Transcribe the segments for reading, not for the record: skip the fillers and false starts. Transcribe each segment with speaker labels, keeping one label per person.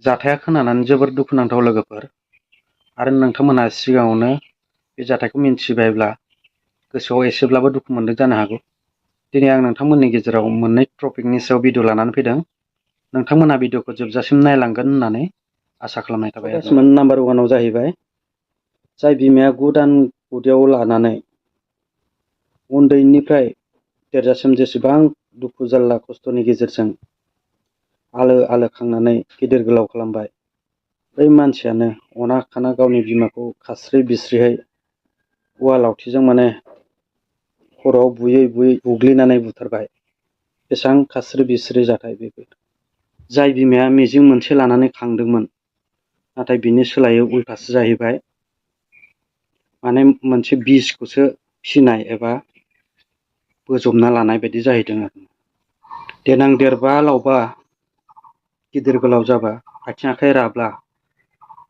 Speaker 1: जाथाया खोनानानै जोबोर दुखुनांथाव लोगोफोर आरो नोंथांमोनहा सिगाङावनो बे जाथायखौ मिन्थिबायब्ला गोसोआव एसेब्लाबो दुखु मोनदों जानो हागौ। दिनै आं नोंथांमोननि गेजेराव मोननै टपिकनि सायाव भिडिअ लानानै फैदों। नोंथांमोनहा भिडिअखौ जोबजासिम नायलांगोन होननानै आसा खालामनाय थाबाय। नाम्बार 1 जाहैबाय जाय बिमाया 9 दान उदैयाव लानानै उन्दैनिफ्राय देरजासिम जेसेबां दुखु जारला खस्थ'नि गेजेरजों आलो आलो खांनानै गिदिर गोलाव खालामबाय, बै मानसियानो अना खाना गावनि बिमाखौ खास्रि बिस्रिहै औवा लावथिजों खर'आव बुयै बुयै बुग्लिनानै बुथारबाय। बेसेबां खास्रि बिस्रि जाथाय बेफोर। जाय बिमाया मिजिं मोनसे लानानै खांदोंमोन, नाथाय बिनि सोलायै उल्थासो जाहैबाय। मोनसे बिसखौसो फिनाय एबा बोजबना लानाय बायदि जाहैदों आरो। देनां देरबा लावबा गिदिर गोलाव जाबा आथिं आखाइ राब्ला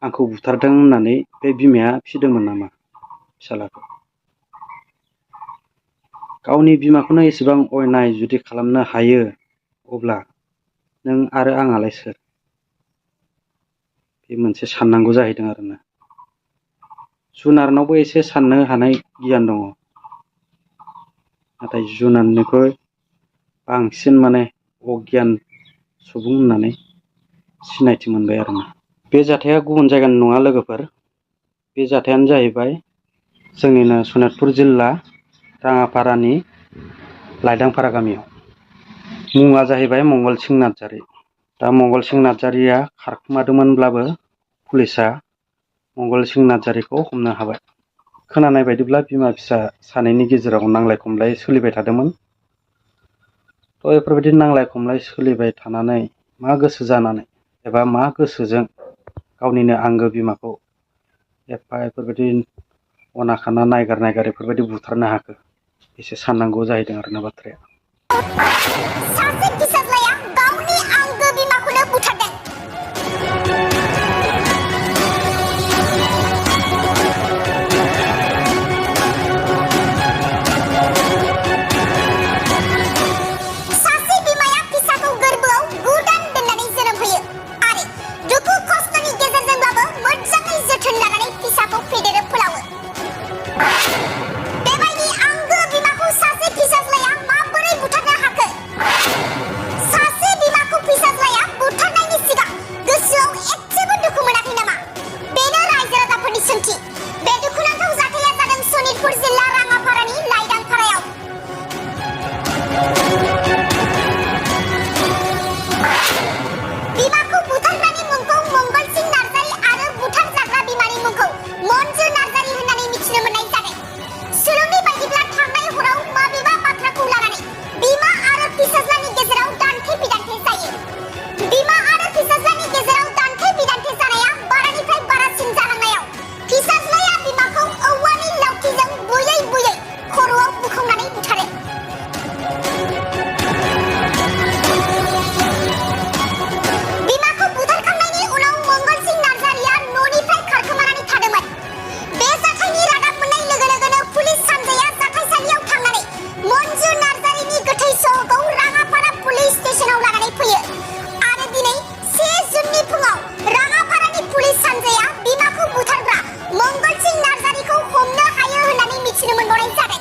Speaker 1: आंखौ बुथारदों होननानै बे बिमाया फिदोंमोन नामा फिसालाखौ? गावनि बिमाखौनो एसेबां अयनाय जुदि खालामनो हायो, अब्ला नों आरो आंहालाय सोर? बे मोनसे साननांगौ जाहैदों आरोना। जुनारनावबो एसे साननो हानाय गियान दङ, नाथाय जुनारनिख्रुइ बांसिन अगियान सुबुं होननानै सिनायथि मोनबाय आरोना। बे जाथाया गुबुन जायगानि नङा लोगोफोर। बे जाथायानो जाहैबाय जोंनिनो सनितपुर जिल्ला राङापारानि लाइदांफारा गामियाव। मुङा जाहैबाय मंगलसिं नार्जारी। दा मंगलसिं नार्जारीया खारखोमादोंमोनब्लाबो पुलिसा मंगलसिं नार्जारीखौ हमनो हाबाय। खोनानाय बायदिब्ला बिमा फिसा सानैनि गेजेराव नांलाय खमलाय सोलिबाय थादोंमोन। बेफोरबायदि नांलाय खमलाय सोलिबाय थानानै मा गोसो जानानै एबा मा गोसोजों गावनिनो आंगो बिमाखौ बेफोरबायदि अना खाना नायगार नायगार बेफोरबायदि बुथारनो हाखो? एसे साननांगौ जाहैदों आरोना बाथ्राया।
Speaker 2: सासे फिसाज्लाया गावनि आंगो बिमाखौनो बुथारदों। सासे बिमाया फिसाखौ गोरबोआव 9 दान दोननानै जोनोम होयो आरो दुखु खस्थ'नि गेजेरजोंब्लाबो मोजाङै जोथोन लानानै फिसाखौ फेदेरो फोलावो। बेबायदि आंगो बिमाखौ सासे फिसाज्लाया माबोरै बुथारनो हाखो? सासे बिमाखौ फिसाज्लाया बुथारनायनि सिगां गोसोआव एसेबो दुखु मोनाखै नामा? बेनो रायजो राजाफोरनि सोंथि। बे दुखुनांथाव जाथाया जादों सनितपुर जिल्ला राङापारानि लाइदांफारायाव। बिमाखौ बुथारग्रानि मुंखौ मंगलसिं नार्जारी आरो बुथारजाग्रा बिमानि मुंखौ मन्जु नार्जारी होननानै मिथिनो मोननाय जादों। सुलुंनि बायदिब्ला थांनाय हराव माबेबा बाथ्राखौ लानानै बिमा आरो फिसाज्लानि गेजेराव दान्थे बिदान्थे जायो। बिमा आरो फिसाज्लानि गेजेराव दान्थे बिदान्थे जानाया बारानिफ्राय बारासिन जालांनायाव फिसाज्लाया बिमाखौ औवानि लावथिजों बुयै बुयै खर'आव बुखांनानै बुथारो। बिमाखौ बुथारखांनायनि उनाव मंगलसिं नार्जारीया न'निफ्राय खारखोमानानै थादोंमोन। बे जाथायनि रादाब मोननाय लोगो लोगोनो पुलिस सानजाया जाथायसालियाव थांनानै मन्जु नार्जारीनि गोथै सह'खौ राङापारा पुलिस स्टेसनाव लानानै फैयो आरो दिनै 1 जुननि फुङाव राङापारानि पुलिस सानजाया बिमाखौ बुथारग्रा मंगलसिं नार्जारीखौ हमनो हायो होननानै मिथिनो मोनबावनाय जादों।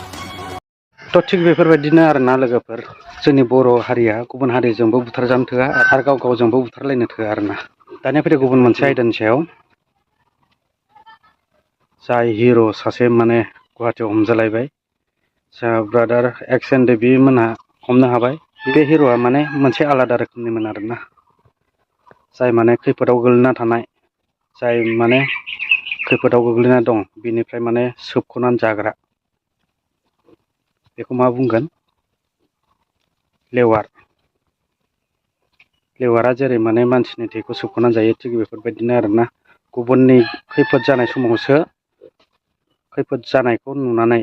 Speaker 1: थिग बेफोरबायदिनो आरोना लोगोफोर, जोंनि बर' हारिया गुबुन हारिजोंबो बुथारजानो थोआ आरो गाव गावजोंबो बुथारलायनो थोआ आरोना। दानिया फैदो गुबुन मोनसे आयदानि सायाव। जाय हिर' सासे गुवाहाटियाव हमजालायबाय। जोंहा ब्रादार एक्स एन्ड देबि मोनहा हमनो हाबाय। बे हिर'आ मोनसे आलादा रोखोमनिमोन आरोना। जाय खैफोदाव गोग्लैना थानाय, जाय खैफोदाव गोग्लैना दं, बिनिफ्राय सोबख'नानै जाग्रा। बेखौ मा बुंगोन? लेवार। लेवारा जेरै मानसिनि थैखौ सोबख'नानै जायो, थिग बेफोरबायदिनो आरोना। गुबुननि खैफोद जानाय समावसो खैफोद जानायखौ नुनानै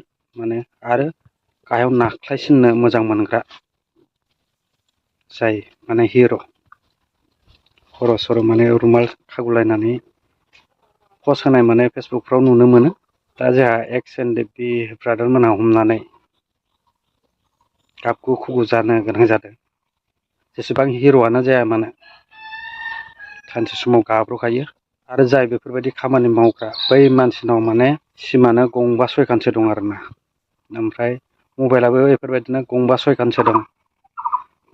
Speaker 1: आरो गाहायाव नाख्लायसिननो मोजां मोनग्रा। जाय हिर'। खर' सर' रुमाल खागुलायनानै पस्ट होनाय फेसबुकफ्राव नुनो मोनो। दा जोंहा एक्स एन्ड देबि ब्रादार मोनहा हमनानै गाबगु खुगु जानो गोनां जादों। जेसेबां हिर'आनो जाया मानो सानसे समाव गाब्र'खायो आरो जाय बेफोरबायदि खामानि मावग्रा बै मानसिनाव माने सिमानो गंबा सयखानसो दं आरोना ओमफ्राय मबाइलाबो बेफोरबायदिनो गंबा सयखानसो दं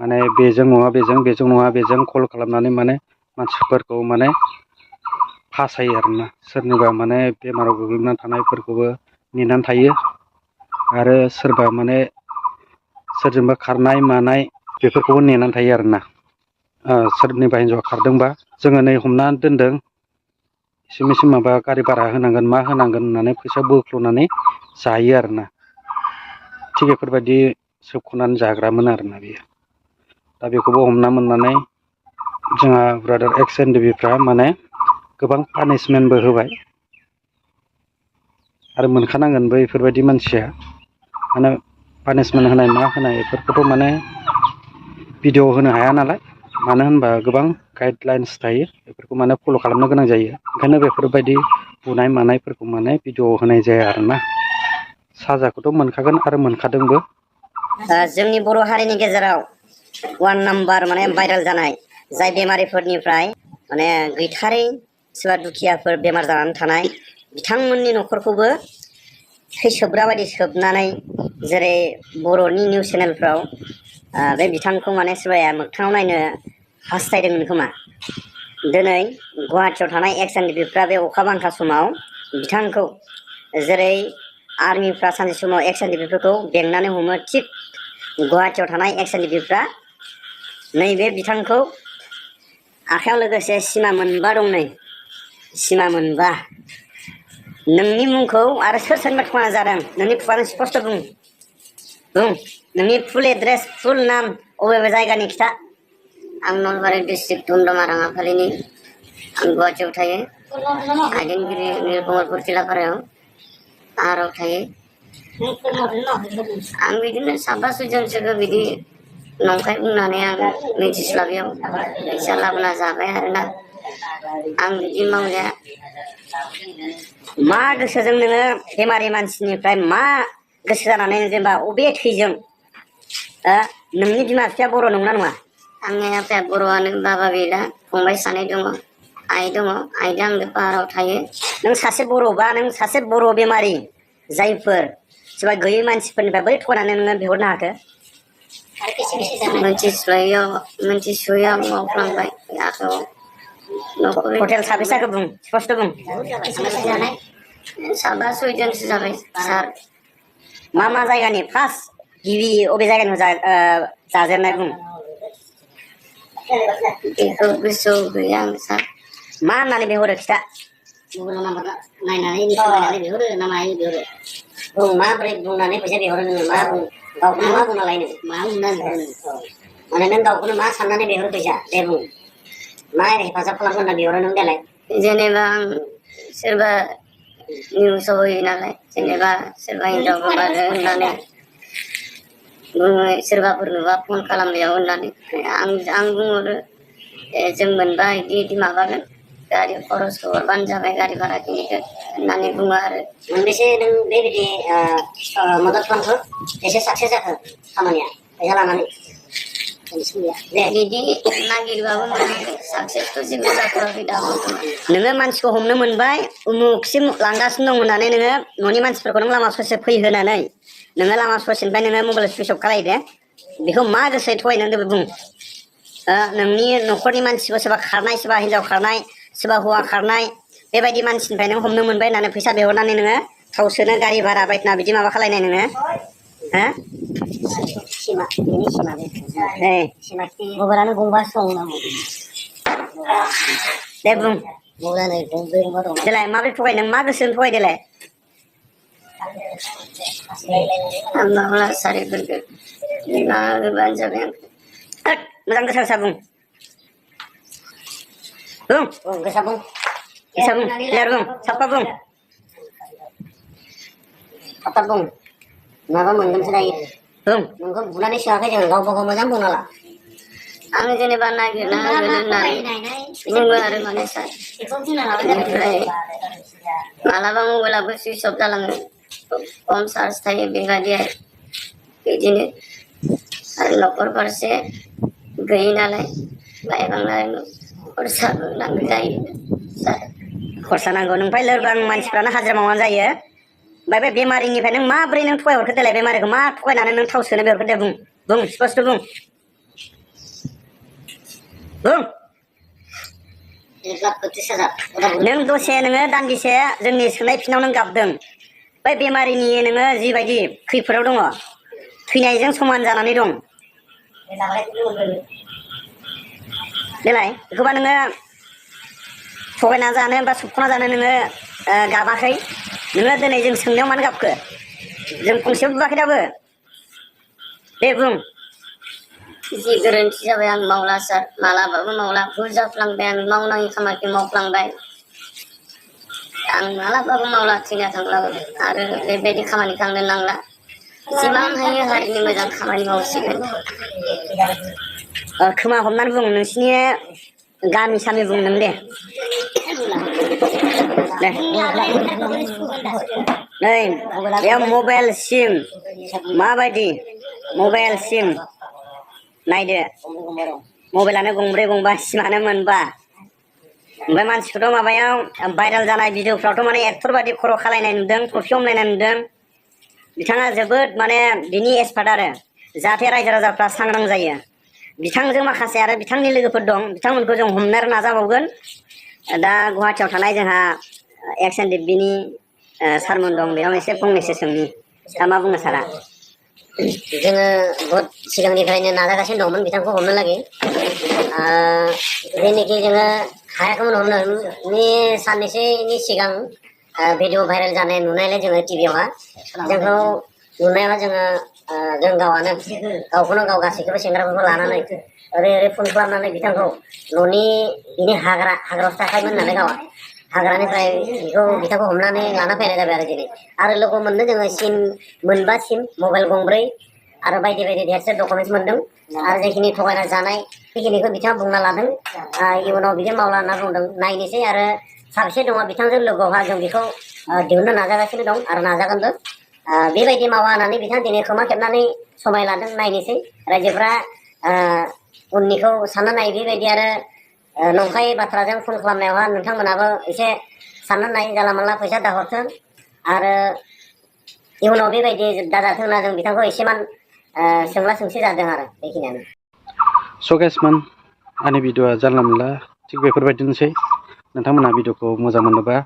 Speaker 1: माने बेजों नङा बेजों नङा बेजों कल खालामनानै माने मानसिफोरखौ माने फासायो आरोना सोरनिबा माने बेमाराव गोग्लैना थानायफोरखौबो नेनानै थायो आरो सोरबा माने सोरजोंबा खारनाय मानाय बेफोरखौबो नेनानै थायो आरोना सोरनिबा हिन्जावा खारदोंबा जोङो नै हमनानै दोनदों एसे माबा गारि भारा होनांगोन मा होनांगोन होननानै फैसा बोख्ल'नानै जायो आरोना थिग बेफोरबायदि सोबख'नानै जाग्रामोन आरोना बेयो दा बेखौबो हमना मोननानै जोंहा ब्रादार एक्स एनडिबिफ्रा माने गोबां पानिशमेन्टबो होबाय आरो मोनखानांगोनबो बेफोरबायदि मानसिया माने पानिशमेन्ट होनाय मा होनाय बेफोरखौथ' माने भिडिअ होनो हाया नालाय मानो होनबा गोबां गाइडलाइन्स थायो बेफोरखौ माने फल' खालामनो गोनां जायो ओंखायनो बेफोरबायदि बुनाय मानायफोरखौ माने भिडिअ होनाय जाया आरोना साजाखौथ' मोनखागोन आरो मोनखादोंबो
Speaker 3: जोंनि बर' हारिनि गेजेराव 1 नाम्बार माने भाइरेल जानाय जाय बेमारिफोरनिफ्राय माने गैथारै सोरबा दुखियाफोर बेमार जानानै थानाय बिथांमोननि न'खरखौबो थैसोबग्रा बायदि सोबनानै जेरै बर'नि निउस चेनेलफ्राव बे बिथांखौ माने सोरबाया मोगथाङाव नायनो हास्थायदोंमोन खोमा दिनै गुवाहाटियाव थानाय एक्स एनडिबिफ्रा बे अखा बांखा समाव बिथांखौ जेरै आर्मिफ्रा सानसे समाव एक्स एनडिबिफोरखौ बेंनानै हमो थिग गुवाहाटियाव थानाय एक्स एनडिबिफ्रा नैबे बिथांखौ आखायाव लोगोसे सिमा मोनबा दं नै सिमा मोनबा नोंनि मुंखौ आरो सोर सोरनिबा थुना जादों नोंनि खुगाजों स्पस्ट' बुं नोंनि फुल एड्रेस फुल नाम अबे जायगानि खिथा आं नलबारि डिस्ट्रिक्ट दमदमा राङापालिनि आं गुवाहाटियाव थायो आइदेनगिरि निलकमलपुर जिल्लापारायाव आहाराव थायो आं बिदिनो साबा सयजनसोखौ बिदि नंखाय बुंनानै आं मिथिस्लाबियाव फैसा लाबोना जाबाय आरोना आं बिदि मावजाया मा गोसोजों नोङो बेमारि मानसिनिफ्राय मा गोसो जानानै जेनेबा अबे थैजों नोंनि बिमा बिफाया बर' नंगौना नङा आंनि आफाया बर'आनो बाबा गैला फंबाय सानै दङ आइ दङ आइजों आंजों पाहाराव थायो नों सासे बर'बा नों सासे बर' बेमारि जायफोर सोरबा गैयै मानसिफोरनिफ्राय बै थगायनानै नोङो बिहरनो हाखो मोनथिस'यैआव मावफ्लांबाय हटेल साबेसे जाखो बुं स्पस्ट' बुं साबा सयजनसो जाबाय सार मा जायगानि फार्स्ट गिबि अबे जायगानिफ्राय जाजेननाय बुं बेखौ गोसोआव गैया आं सार मा होननानै बिहरो खिथा मबाइलाव नाम्बार नायनानै बिहरो ना मायो बिहरो बुं माबोरै बुंनानै फैसा बिहरो नोङो मा बुं गावखौनो मा बुंना लायो मा बुंनानै बिहरो माने नों गावखौनो मा साननानै बिहरो फैसा दे बुं मा हेफाजाब खालामगोन होनना बिहरो नों देलाय जेनेबा आं सोरबा निउसाव होयो नालाय जेनेबा सोरबा हिनजाव गोमादों होननानै बुङो सोरबाफोर नुबा फन खालामनायाव होननानै आं बुंहरो जों मोनबा बिदि माबागोन गारि खरसखौ हरबानो जाबाय गारि भाराखिनिखौ होननानै बुङो आरो मोनबेसे नों बेबायदि मदद खालामखो एसे साक्सेस जाखो खामानिया फैसा लानानै बिदि नागिरबाबो साक्सेसथ' जेबो जाथ'वाखै दाबो नोङो मानसिखौ हमनो मोनबाय उमुखसिम लांगासिनो दं होननानै नोङो न'नि मानसिफोरखौ नों लामा ससे फैहोनानै नोङो लामा ससेनिफ्राय नोङो मबाइल सुइस अफ खालायदो बेखौ मा गोसोयै थगायनो होनदों बुं नोंनि न'खरनि मानसिखौ सोरबा खारनाय सोरबा हिनजाव खारनाय सोरबा हौवा खारनाय बेबायदि मानसिनिफ्राय नों हमनो मोनबाय होननानै फैसा बिहरनानै नोङो थाव सोनो गारि भारा बायदिना बिदि माबा खालायनाय नोङो मबाइलानो गंबासो दं दे बुं देलाय माबोरै थगाय नों मा गोसोजों थगाय देलाय आं माब्ला सारिफोरखौ होबानो जाबाय आं मोजां गोसा गोसा बुं गोसा बुं क्लियार बुं साफा बुं माबा मोनगोनसो दायो बुं नोंखौ बुनानै सोआखै जों गावबा गाव मोजां बुंना ला आं जेनेबा नागिरना होगोन होननानै बुङो आरो माने सार बेनिफ्राय मालाबा मबाइलाबो सुइस अफ जालाङो खम चार्ज थायो बेबायदि बिदिनो आरो न'खर फारसे गैयि नालाय बायबांनानै खरसा नांगौ जायो खरसा नांगौ नोंफ्राय लोरबां मानसिफ्रानो हाजिरा मावनानै जायो ओमफ्राय बे बेमारिनिफ्राय नों माब्रै नों थगायहरखो देलाय बेमारिखौ मा थगायनानै नों थाव सोनो बेहरखो दे बुं स्पस्ट बुं नों दसे नोङो दान्दिसे जोंनि सोंनाय फिनाव नों गाबदों बै बेमारिनि नोङो जिबायदि खैफोदाव दङ थैनायजों समान जानानै दं देलाय बेखौबा नोङो थगायना जानो बा सोबख'ना जानो नोङो गाबाखै नोङो दिनै जों सोंनायाव मानो गाबखो जों फंसेबो बुङाखै दाबो दे बुं जि गोरोन्थि जाबाय आं मावला सार मालाबाबो मावला भुल जाफ्लांबाय आं मावनाङि खामानिखौ मावफ्लांबाय आं मालाबाबो मावला थैना थांब्लाबो आरो बेबायदि खामानिखौ आंनो नांला जिमान हायो हारिनि मोजां खामानि मावसिगोन खोमा हमनानै बुं नोंसिनि गामि सामि बुं नों दे नै बेयाव मबाइल सिम माबायदि मबाइल सिम नायदो मबाइलानो गंब्रै गंबा सिमानो मोनबा ओमफ्राय मानसिखौथ' माबायाव भाइरेल जानाय भिडिअफ्रावथ' माने एक्टर बादि खर' खालायनाय नुदों टफि हमलायनाय नुदों बिथाङा जोबोद माने बिनि एक्सपार्ट आरो जाहाथे रायजो राजाफ्रा सांग्रां जायो बिथांजों माखासे आरो बिथांनि लोगोफोर दं बिथांमोनखौ जों हमनो नाजाबावगोन दा गुवाहाटियाव थानाय जोंहा एक्स एन डिबिनि सारमोन दं बेयाव एसे फंनैसो सोंनि दा मा बुङो सारा जोङो बहुद सिगांनिफ्रायनो नाजागासिनो दंमोन बिथांखौ हमनो लागै जेनोखि जोङो हायाखैमोन हमनो साननैसोनि सिगां भिडिअ भाइरेल जानाय नुनायलाय जोङो टिभियावहा जोंखौ नुनायावहा जों गावआनो गावखौनो गाव गासैखौबो सेंग्राफोरखौ लानानै ओरै फन खालामनानै बिथांखौ बिनि हाग्रायावसो थाखायोमोन होननानै गावा हाग्रानिफ्राय बिथांखौ हमनानै लाना फैनाय जाबाय आरो दिनै आरो लोगो मोननो जोङो सिम मोनबा सिम मबाइल गंब्रै आरो बायदि बायदि देरसे डकुमेन्टस मोनदों आरो जेखिनि थगायना जानाय बेखिनिखौ बिथाङा बुंना लादों इयुनाव बिदि मावला होनना बुंदों नायनोसै आरो साबेसे दङ बिथांजों लोगोआवहा जों बेखौ दिहुननो नाजागासिनो दं आरो नाजागोनबो बेबायदि मावा होननानै बिथाङा दिनै खोमा खेबनानै समाय लादों नायनोसै रायजोफ्रा उननिखौ सानना नाय बेबायदि आरो नंखाय बाथ्राजों फन खालामनायावहा नोंथांमोनाबो एसे सानना नाय जानला मानला फैसा दाहरथों आरो इयुनाव बेबायदि दाजाथों होनना जों बिथांखौ एसेमान सोंला सोंसि जादों आरो बेखिनियानो
Speaker 1: सकेसमोन आंनि भिडिअआ जानला मोनला थिग बेफोरबायदिनोसै नोंथांमोनहा भिडिअखौ मोजां मोनोबा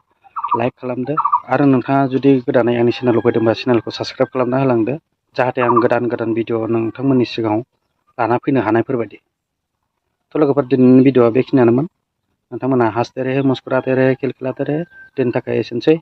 Speaker 1: लाइक खालामदो आरो नोंथाङा जुदि गोदानै आंनि चेनेलाव फैदोंबा चेनेलखौ साबस्क्राइब खालामना होलांदो जाहाथे आं गोदान गोदान भिडिअ नोंथांमोननि सिगाङाव लाना फैनो हानायफोरबायदि थ' लोगोफोर दिनैनि भिडिअआ बेखिनियानोमोन नोंथांमोनहा हासते रहे मुस्कुराते रहे खिलखिलाते रहे दिनैनि थाखाय एसेनोसै